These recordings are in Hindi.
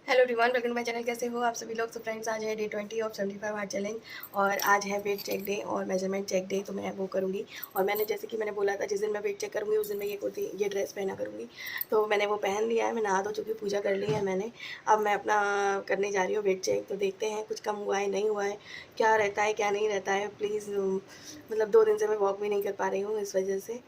Hello everyone, welcome to my channel. कैसे हो आप सभी लोग। सो फ्रेंड्स, आज है डे 20 ऑफ 75 हार्ट चैलेंज और आज है वेट चेक डे और मेजरमेंट चेक डे। तो मैं वो करूँगी और मैंने जैसे कि मैंने बोला था जिस दिन मैं वेट चेक करूँगी उस दिन मैं ये ड्रेस पहना करूँगी। तो मैंने वो पहन लिया है, मैं नहा धो चुकी, पूजा कर ली है मैंने। अब मैं अपना करने जा रही हूँ वेट चेक। तो देखते हैं कुछ कम हुआ है नहीं हुआ है, क्या रहता है क्या नहीं रहता है। प्लीज़ मतलब 2 दिन से मैं वॉक भी नहीं कर पा रही हूँ, इस वजह से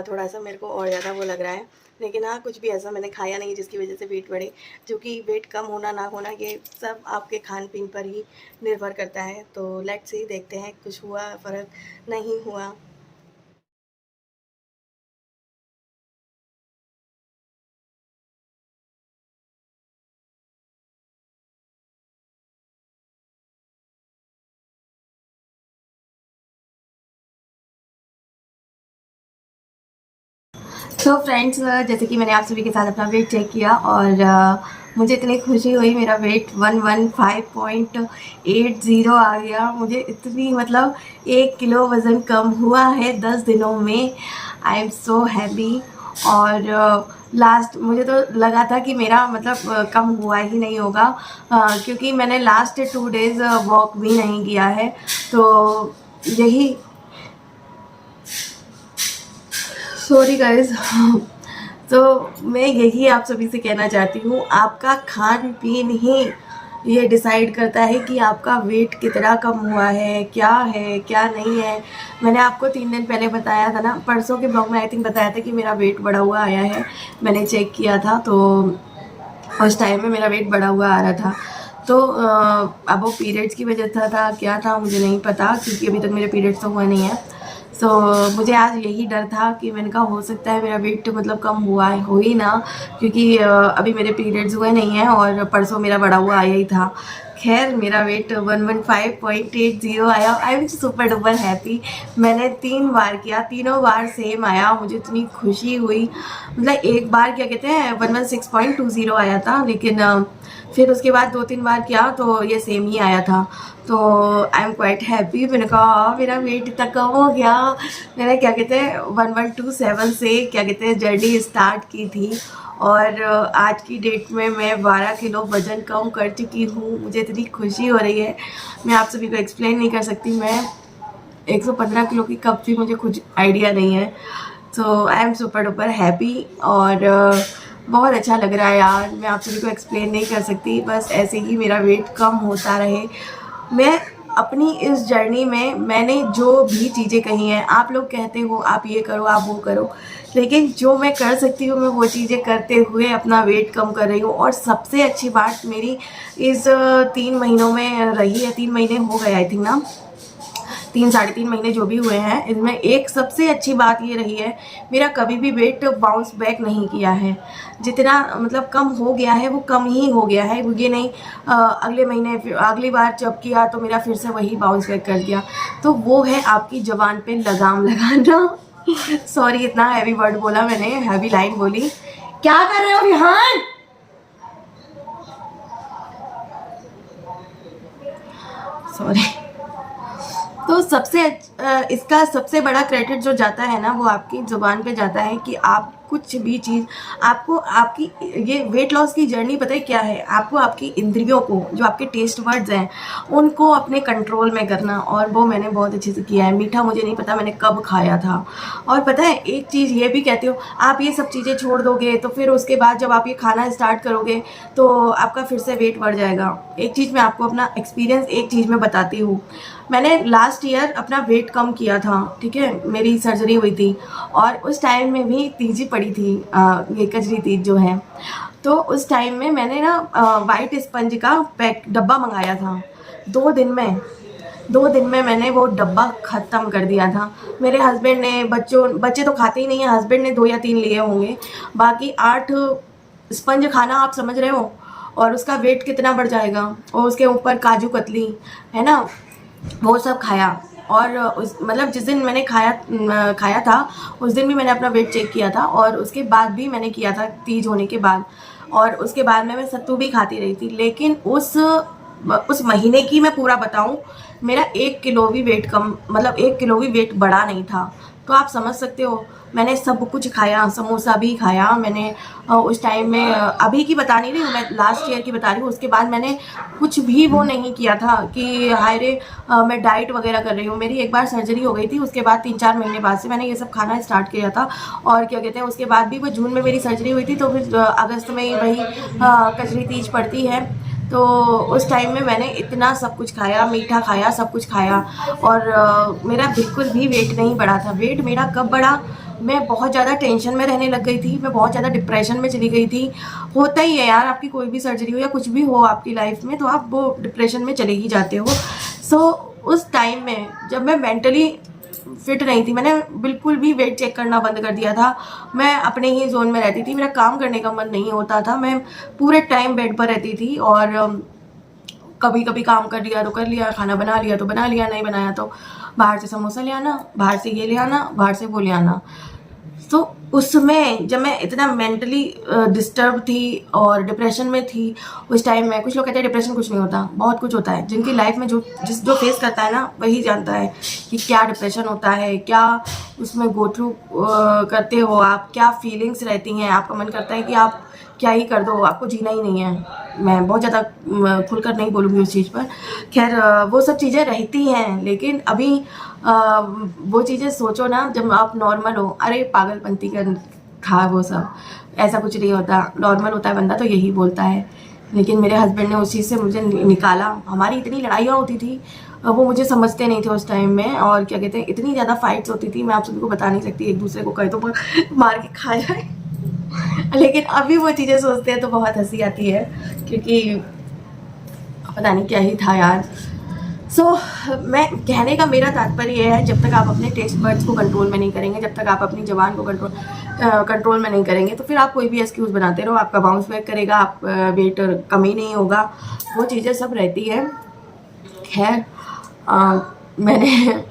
थोड़ा सा मेरे को और ज़्यादा वो लग रहा है। लेकिन हाँ, कुछ भी ऐसा मैंने खाया नहीं जिसकी वजह से वेट बढ़े, जो कि वेट कम होना ना होना ये सब आपके खान पीन पर ही निर्भर करता है। तो लेट्स सी, देखते हैं कुछ हुआ फ़र्क नहीं हुआ। तो फ्रेंड्स, जैसे कि मैंने आप सभी के साथ अपना वेट चेक किया और मुझे इतनी खुशी हुई। मेरा वेट 115.80 आ गया। मुझे इतनी मतलब 1 किलो वज़न कम हुआ है 10 दिनों में। I am so happy. और लास्ट मुझे तो लगा था कि मेरा मतलब कम हुआ ही नहीं होगा, क्योंकि मैंने लास्ट 2 डेज़ वॉक भी नहीं किया है। तो यही, सॉरी गाइज। तो मैं यही आप सभी से कहना चाहती हूँ, आपका खान पीन ही ये डिसाइड करता है कि आपका वेट कितना कम हुआ है क्या नहीं है। मैंने आपको 3 दिन पहले बताया था ना, परसों के ब्लॉग में आई थिंक बताया था कि मेरा वेट बढ़ा हुआ आया है। मैंने चेक किया था तो उस टाइम में मेरा वेट बढ़ा हुआ आ रहा था। तो अब वो पीरियड्स की वजह था क्या था मुझे नहीं पता, क्योंकि अभी तक मेरे पीरियड्स तो हुए नहीं है। सो मुझे आज यही डर था कि मैंने कहा हो सकता है मेरा वेट मतलब कम हुआ है, हो ही ना, क्योंकि अभी मेरे पीरियड्स हुए नहीं हैं और परसों मेरा बढ़ा हुआ आया ही था। खैर, मेरा वेट 115.80 आया। आई एम सुपर डुपर हैप्पी। मैंने 3 बार किया, तीनों बार सेम आया। मुझे इतनी खुशी हुई। मतलब एक बार क्या कहते हैं 116.20 आया था, लेकिन फिर उसके बाद 2-3 बार किया तो ये सेम ही आया था। तो आई एम क्वाइट हैप्पी। मैंने कहा मेरा वेट इतना कम हो गया। मैंने क्या कहते हैं 1127 से क्या कहते हैं जर्नी स्टार्ट की थी और आज की डेट में मैं 12 किलो वज़न कम कर चुकी हूँ। मुझे इतनी खुशी हो रही है, मैं आप सभी को एक्सप्लेन नहीं कर सकती। मैं 115 किलो की कब थी मुझे कुछ आइडिया नहीं है। So I am super duper happy और बहुत अच्छा लग रहा है यार। मैं आप सभी को एक्सप्लेन नहीं कर सकती, बस ऐसे ही मेरा वेट कम होता रहे। मैं अपनी इस जर्नी में मैंने जो भी चीज़ें कही हैं, आप लोग कहते हो आप ये करो आप वो करो, लेकिन जो मैं कर सकती हूँ मैं वो चीज़ें करते हुए अपना वेट कम कर रही हूँ। और सबसे अच्छी बात मेरी इस 3 महीनों में रही है, 3 महीने हो गए आई थिंक ना, 3-3.5 महीने जो भी हुए हैं, इनमें एक सबसे अच्छी बात ये रही है, मेरा कभी भी वेट बाउंस बैक नहीं किया है। जितना मतलब कम हो गया है वो कम ही हो गया है, ये नहीं अगले महीने अगली बार जब किया तो मेरा फिर से वही बाउंस बैक कर दिया। तो वो है आपकी ज़बान पे लगाम लगाना। सॉरी, इतना हैवी वर्ड बोला मैंने, हैवी लाइन बोली। क्या कर रहे हो विहान? सॉरी। तो इसका सबसे बड़ा क्रेडिट जो जाता है ना, वो आपकी ज़ुबान पे जाता है कि आप कुछ भी चीज़, आपको आपकी ये वेट लॉस की जर्नी पता है क्या है, आपको आपकी इंद्रियों को, जो आपके टेस्ट वर्ड्स हैं, उनको अपने कंट्रोल में करना। और वो मैंने बहुत अच्छे से किया है। मीठा मुझे नहीं पता मैंने कब खाया था। और पता है एक चीज़ ये भी कहती हो, आप ये सब चीज़ें छोड़ दोगे तो फिर उसके बाद जब आप ये खाना स्टार्ट करोगे तो आपका फिर से वेट बढ़ जाएगा। एक चीज़ मैं आपको अपना एक्सपीरियंस एक चीज़ में बताती हूँ। मैंने लास्ट ईयर अपना वेट कम किया था, ठीक है, मेरी सर्जरी हुई थी और उस टाइम में भी तीजी पड़ी थी, ये कजरी तीज जो है। तो उस टाइम में मैंने ना वाइट स्पंज का पैक डब्बा मंगाया था। 2 दिन में 2 दिन में मैंने वो डब्बा ख़त्म कर दिया था। मेरे हस्बैंड ने, बच्चे तो खाते ही नहीं हैं, हस्बैंड ने 2 या 3 लिए होंगे, बाकी 8 स्पंज खाना, आप समझ रहे हो। और उसका वेट कितना बढ़ जाएगा। और उसके ऊपर काजू कतली है ना, वो सब खाया। और उस मतलब जिस दिन मैंने खाया था उस दिन भी मैंने अपना वेट चेक किया था और उसके बाद भी मैंने किया था तीज होने के बाद। और उसके बाद में मैं सत्तू भी खाती रही थी, लेकिन उस महीने की मैं पूरा बताऊं, मेरा 1 किलो भी वेट कम, मतलब 1 किलो भी वेट बढ़ा नहीं था। तो आप समझ सकते हो मैंने सब कुछ खाया, समोसा भी खाया मैंने उस टाइम में। अभी की बता नहीं रही हूँ मैं, लास्ट ईयर की बता रही हूँ। उसके बाद मैंने कुछ भी वो नहीं किया था कि हाय रे मैं डाइट वगैरह कर रही हूँ। मेरी एक बार सर्जरी हो गई थी, उसके बाद 3-4 महीने बाद से मैंने ये सब खाना स्टार्ट किया था। और क्या कहते हैं, उसके बाद भी वो जून में मेरी सर्जरी हुई थी, तो फिर अगस्त में वही कजरी तीज पड़ती है, तो उस टाइम में मैंने इतना सब कुछ खाया, मीठा खाया, सब कुछ खाया। और मेरा बिल्कुल भी वेट नहीं बढ़ा था। वेट मेरा कब बढ़ा, मैं बहुत ज़्यादा टेंशन में रहने लग गई थी, मैं बहुत ज़्यादा डिप्रेशन में चली गई थी। होता ही है यार, आपकी कोई भी सर्जरी हो या कुछ भी हो आपकी लाइफ में, तो आप वो डिप्रेशन में चले ही जाते हो। सो उस टाइम में जब मैं मेंटली फिट नहीं थी, मैंने बिल्कुल भी वेट चेक करना बंद कर दिया था। मैं अपने ही जोन में रहती थी, मेरा काम करने का मन नहीं होता था, मैं पूरे टाइम बेड पर रहती थी। और कभी कभी काम कर लिया तो कर लिया, खाना बना लिया तो बना लिया, नहीं बनाया तो बाहर से समोसा ले आना, बाहर से ये ले आना, बाहर से वो ले आना। तो उसमें जब मैं इतना मेंटली डिस्टर्ब थी और डिप्रेशन में थी उस टाइम में, कुछ लोग कहते हैं डिप्रेशन कुछ नहीं होता, बहुत कुछ होता है। जिनकी लाइफ में जो फेस करता है ना वही जानता है कि क्या डिप्रेशन होता है, क्या उसमें गो थ्रू करते हो आप, क्या फीलिंग्स रहती हैं। आपका मन करता है कि आप क्या ही कर दो, आपको जीना ही नहीं है। मैं बहुत ज़्यादा खुलकर नहीं बोलूँगी उस चीज़ पर। खैर वो सब चीज़ें रहती हैं, लेकिन अभी वो चीज़ें सोचो ना जब आप नॉर्मल हो, अरे पागलपंती का था वो सब, ऐसा कुछ नहीं होता। नॉर्मल होता है बंदा तो यही बोलता है। लेकिन मेरे हस्बैंड ने उस चीज़ से मुझे निकाला। हमारी इतनी लड़ाइयाँ होती थी, वो मुझे समझते नहीं थे उस टाइम में। और क्या कहते हैं, इतनी ज़्यादा फाइट्स होती थी, मैं आप सभी को बता नहीं सकती। एक दूसरे को कहे तो मार के खा जाए। लेकिन अभी वो चीज़ें सोचते हैं तो बहुत हंसी आती है, क्योंकि पता नहीं क्या ही था यार। मैं कहने का मेरा तात्पर्य ये है, जब तक आप अपने टेस्ट बर्ड्स को कंट्रोल में नहीं करेंगे, जब तक आप अपनी ज़बान को कंट्रोल में नहीं करेंगे, तो फिर आप कोई भी एक्सक्यूज़ बनाते रहो, आपका बाउंस बैक करेगा, आप वेट कम ही नहीं होगा, वो चीज़ें सब रहती है। खैर मैंने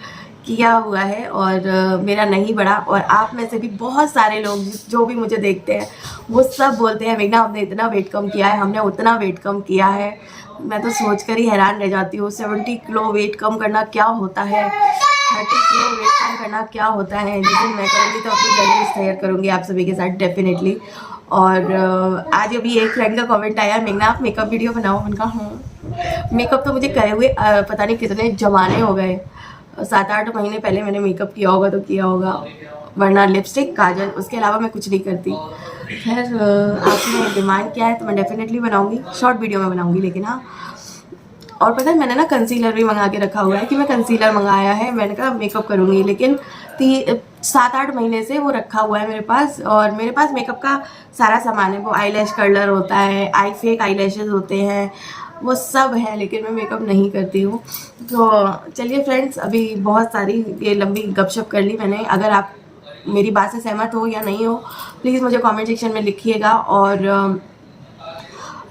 किया हुआ है और मेरा नहीं बढ़ा। और आप में से भी बहुत सारे लोग जो भी मुझे देखते हैं वो सब बोलते हैं मेघना हमने इतना वेट कम किया है, हमने उतना वेट कम किया है। मैं तो सोचकर ही हैरान रह जाती हूँ। 70 किलो वेट कम करना क्या होता है, 30 किलो वेट कम करना क्या होता है। लेकिन मैं करूँगी तो अपनी जर्नी शेयर करूँगी आप सभी के साथ डेफिनेटली। और आज अभी एक फ्रेंड का कमेंट आया, मेघना आप मेकअप वीडियो बनाओ। उनका हाँ, मेकअप तो मुझे करे हुए पता नहीं कितने जमाने हो गए, 7-8 महीने पहले मैंने मेकअप किया होगा तो किया होगा, वरना लिपस्टिक काजल उसके अलावा मैं कुछ नहीं करती। खैर आपने डिमांड किया है तो मैं डेफिनेटली बनाऊंगी, शॉर्ट वीडियो में बनाऊंगी। लेकिन हाँ, और पता है मैंने ना कंसीलर भी मंगा के रखा हुआ है कि मैं कंसीलर मंगाया है, मैंने कहा मेकअप करूँगी। लेकिन 7-8 महीने से वो रखा हुआ है मेरे पास। और मेरे पास मेकअप का सारा सामान है, वो आईलैश कर्लर होता है, फेक आई लैशेज़ होते हैं, वो सब है, लेकिन मैं मेकअप नहीं करती हूँ। तो चलिए फ्रेंड्स, अभी बहुत सारी ये लंबी गपशप कर ली मैंने। अगर आप मेरी बात से सहमत हो या नहीं हो प्लीज़ मुझे कमेंट सेक्शन में लिखिएगा। और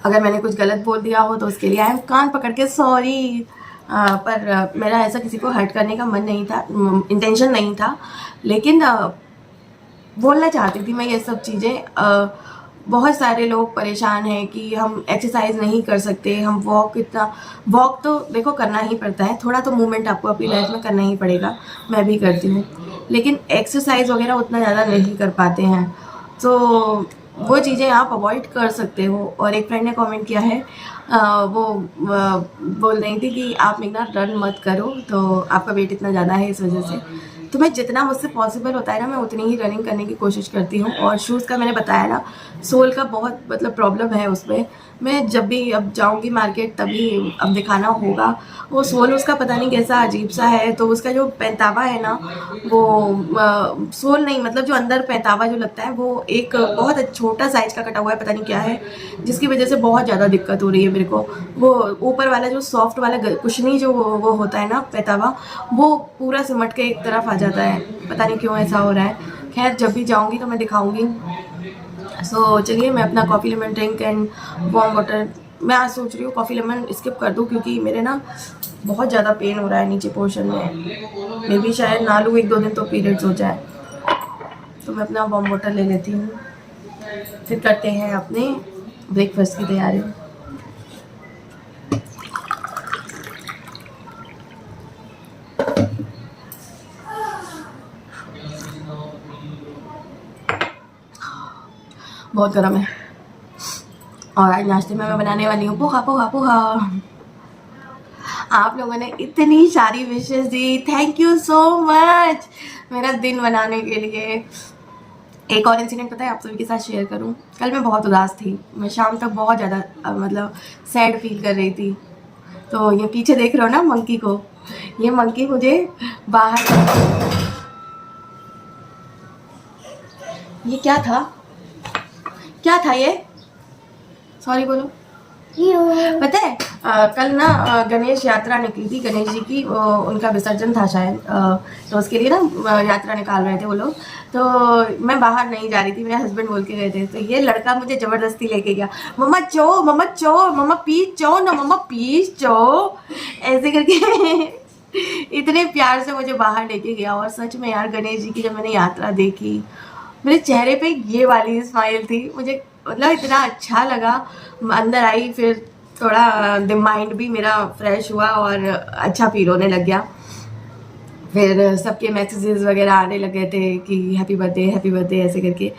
अगर मैंने कुछ गलत बोल दिया हो तो उसके लिए आई एम कान पकड़ के सॉरी। पर मेरा ऐसा किसी को हर्ट करने का मन नहीं था, इंटेंशन नहीं था। लेकिन बोलना चाहती थी मैं ये सब चीज़ें। बहुत सारे लोग परेशान हैं कि हम एक्सरसाइज नहीं कर सकते, हम वॉक तो देखो करना ही पड़ता है, थोड़ा तो मूवमेंट आपको अपनी लाइफ में करना ही पड़ेगा, मैं भी करती हूँ। लेकिन एक्सरसाइज वगैरह उतना ज़्यादा नहीं कर पाते हैं, तो वो चीज़ें आप अवॉइड कर सकते हो। और एक फ्रेंड ने कमेंट किया है, वो बोल रही थी कि आप मेघना रन मत करो, तो आपका वेट इतना ज़्यादा है इस वजह से। तो मैं जितना मुझसे पॉसिबल होता है ना, मैं उतनी ही रनिंग करने की कोशिश करती हूँ। और शूज़ का मैंने बताया ना, सोल का बहुत मतलब प्रॉब्लम है उसमें। मैं जब भी अब जाऊँगी मार्केट तभी अब दिखाना होगा। वो सोल उसका पता नहीं कैसा अजीब सा है, तो उसका जो पैंतावा है ना, वो सोल नहीं मतलब जो अंदर पैंतावा जो लगता है वो एक बहुत छोटा साइज़ का कटा हुआ है, पता नहीं क्या है, जिसकी वजह से बहुत ज़्यादा दिक्कत हो रही है मेरे को। वो ऊपर वाला जो सॉफ्ट वाला कुशनी जो वो होता है ना पैंतावा, वो पूरा सिमट के एक तरफ आ जाता है, पता नहीं क्यों ऐसा हो रहा है। खैर जब भी जाऊंगी तो मैं दिखाऊंगी। सो चलिए, मैं अपना coffee lemon drink and warm water, मैं आज सोच रही हूँ कॉफ़ी लेमन स्किप कर दूँ, क्योंकि मेरे ना बहुत ज़्यादा पेन हो रहा है नीचे पोर्शन में। मे भी शायद ना लूँ 1-2 दिन तो पीरियड्स हो जाए। तो मैं अपना वार्म वाटर ले लेती हूँ, फिर करते हैं अपने ब्रेकफास्ट की तैयारी। बहुत गर्म है। और आज नाश्ते में मैं बनाने वाली हूँ पोहा पोहा पोहा। आप लोगों ने इतनी सारी wishes the, thank you so much मेरा दिन बनाने के लिए। एक और इंसिडेंट पता है आप सभी के साथ शेयर करूं। कल मैं बहुत उदास थी, मैं शाम तक बहुत ज़्यादा मतलब सैड फील कर रही थी। तो ये पीछे देख रहे हो ना मंकी को, ये मंकी मुझे बाहर, ये क्या था, क्या था ये, सॉरी बोलो। पता है कल ना गणेश यात्रा निकली थी, गणेश जी की उनका विसर्जन था शायद, तो उसके लिए ना यात्रा निकाल रहे थे वो लोग। तो मैं बाहर नहीं जा रही थी, मेरे हस्बैंड बोल के गए थे। तो ये लड़का मुझे ज़बरदस्ती लेके गया, मम्मा चो मम्मा चो मम्मा प्लीज चो ना मम्मा प्लीज चो, ऐसे करके इतने प्यार से मुझे बाहर लेके गया। और सच में यार गणेश जी की जब मैंने यात्रा देखी, मेरे चेहरे पे ये वाली स्माइल थी, मुझे मतलब इतना अच्छा लगा। अंदर आई, फिर थोड़ा माइंड भी मेरा फ्रेश हुआ और अच्छा फील होने लग गया। फिर सबके मैसेजेस वगैरह आने लगे थे कि हैप्पी बर्थडे ऐसे करके।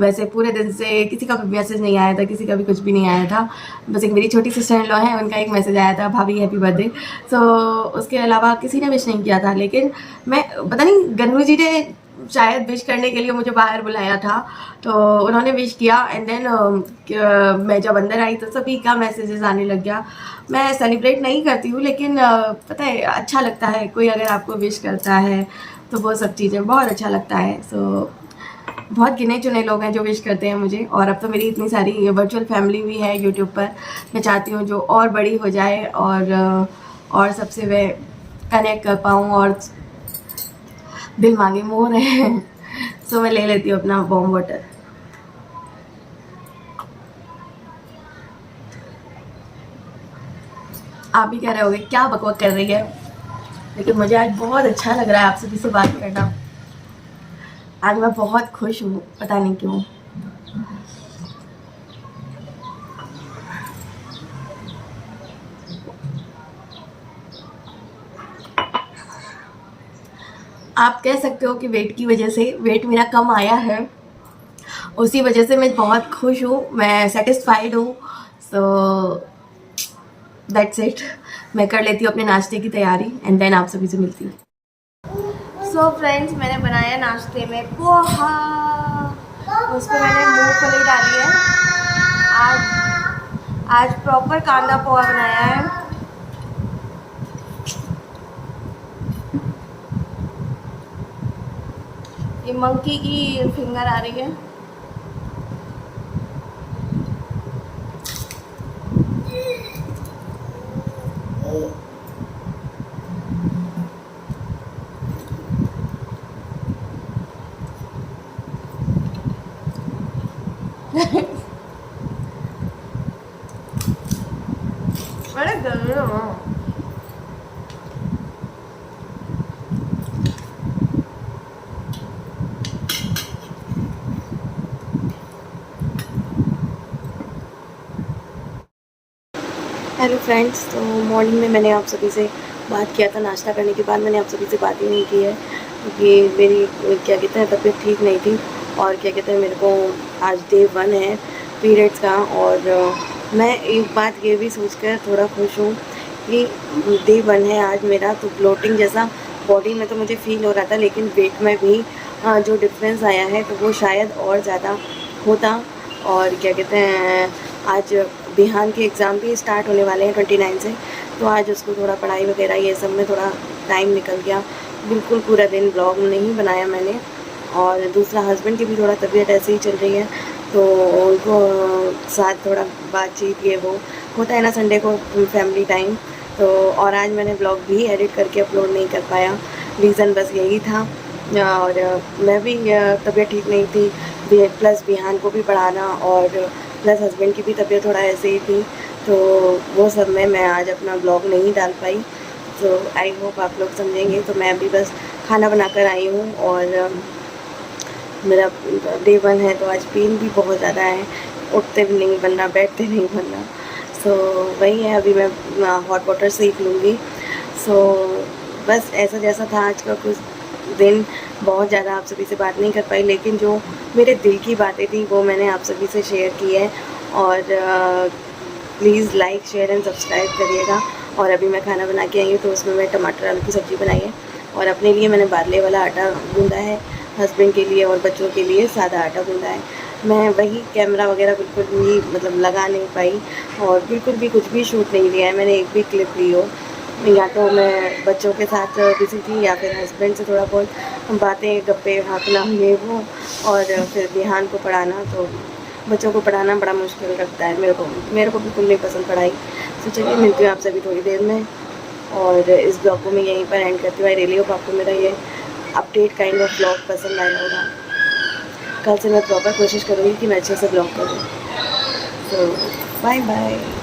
वैसे पूरे दिन से किसी का भी मैसेज नहीं आया था, किसी का भी कुछ भी नहीं आया था। बस एक मेरी छोटी सिस्टर इन लॉ है, उनका एक मैसेज आया था, भाभी हैप्पी बर्थडे। सो उसके अलावा किसी ने विश नहीं किया था। लेकिन मैं पता नहीं गन्नू जी ने शायद विश करने के लिए मुझे बाहर बुलाया था, तो उन्होंने विश किया। एंड देन मैं जब अंदर आई तो सभी का मैसेजेस आने लग गया। मैं सेलिब्रेट नहीं करती हूँ, लेकिन पता है अच्छा लगता है, कोई अगर आपको विश करता है तो वो सब चीज़ें बहुत अच्छा लगता है। सो बहुत गिने चुने लोग हैं जो विश करते हैं मुझे। और अब तो मेरी इतनी सारी वर्चुअल फैमिली भी है यूट्यूब पर, मैं चाहती हूँ जो और बड़ी हो जाए और सबसे मैं कनेक्ट कर पाऊँ। और दिल मांगे मोर है सो मैं ले लेती हूँ अपना वार्म वाटर। आप भी कह रहे होगे क्या बकवास कर रही है, लेकिन मुझे आज बहुत अच्छा लग रहा है आप सभी से बात करना। आज मैं बहुत खुश हूँ, पता नहीं क्यों। आप कह सकते हो कि वेट की वजह से वेट मेरा कम आया है, उसी वजह से मैं बहुत खुश हूँ, मैं सेटिस्फाइड हूँ। So that's it. मैं कर लेती हूँ अपने नाश्ते की तैयारी एंड देन आप सभी से मिलती हूँ। सो फ्रेंड्स, मैंने बनाया नाश्ते में पोहा, उस पर मैंने मूंगफली डाली है। आज प्रॉपर कांदा पोहा बनाया है। ये मंकी की फिंगर आ रही है। अरे गंदा हेलो फ्रेंड्स, तो मॉर्निंग में मैंने आप सभी से बात किया था। नाश्ता करने के बाद मैंने आप सभी से बात ही नहीं की है क्योंकि मेरी क्या कहते हैं तबीयत ठीक नहीं थी। और क्या कहते हैं मेरे को आज डे 1 है पीरियड्स का। और मैं एक बात ये भी सोचकर थोड़ा खुश हूँ कि डे 1 है आज मेरा, तो ब्लोटिंग जैसा बॉडी में तो मुझे फील हो रहा था, लेकिन वेट में भी जो डिफरेंस आया है तो वो शायद और ज़्यादा होता। और क्या कहते हैं आज बिहान के एग्ज़ाम भी स्टार्ट होने वाले हैं 29 से, तो आज उसको थोड़ा पढ़ाई वगैरह ये सब में थोड़ा टाइम निकल गया। बिल्कुल पूरा दिन ब्लॉग नहीं बनाया मैंने। और दूसरा हस्बैंड की भी थोड़ा तबीयत ऐसे ही चल रही है, तो उनको साथ थोड़ा बातचीत ये वो होता है ना संडे को फैमिली टाइम। तो और आज मैंने ब्लॉग भी एडिट करके अपलोड नहीं कर पाया, रीज़न बस यही था। और मैं भी तबीयत ठीक नहीं थी, प्लस बिहान को भी पढ़ाना और प्लस हस्बैंड की भी तबीयत थोड़ा ऐसे ही थी, तो वो सब में मैं आज अपना ब्लॉग नहीं डाल पाई। तो आई होप आप लोग समझेंगे। तो मैं अभी बस खाना बनाकर आई हूँ और मेरा डे 1 है, तो आज पेन भी बहुत ज़्यादा है, उठते भी नहीं बनना, बैठते नहीं बनना। सो वही है, अभी मैं हॉट वाटर से ही पीऊँगी। सो बस ऐसा जैसा था आज का कुछ दिन बहुत ज़्यादा आप सभी से बात नहीं कर पाई, लेकिन जो मेरे दिल की बातें थी वो मैंने आप सभी से शेयर की है। और please like share and subscribe करिएगा। और अभी मैं खाना बना के आई हूँ, तो उसमें मैं टमाटर आलू की सब्ज़ी बनाई है और अपने लिए मैंने बारले वाला आटा गूँधा है, हस्बैंड के लिए और बच्चों के लिए सादा आटा गूँधा है। मैं वही कैमरा वगैरह बिल्कुल भी मतलब लगा नहीं पाई और बिल्कुल भी कुछ भी शूट नहीं लिया है मैंने, एक भी क्लिप ली हो। या तो मैं बच्चों के साथ बिज़ी थी या फिर हस्बैंड से थोड़ा बहुत बातें गप्पे हाँकना ये वो, और फिर विहान को पढ़ाना। तो बच्चों को पढ़ाना बड़ा मुश्किल लगता है मेरे को बिल्कुल नहीं पसंद पढ़ाई। तो चलिए मिलती हूँ आपसे अभी थोड़ी देर में, और इस ब्लॉग को मैं यहीं पर एंड करती हूँ। आई रियली होप आपको मेरा ये अपडेट काइंड ऑफ ब्लॉग पसंद आया होगा। कल से मैं प्रॉपर कोशिश करूँगी कि मैं अच्छे से ब्लॉग करूँ। तो बाय बाय।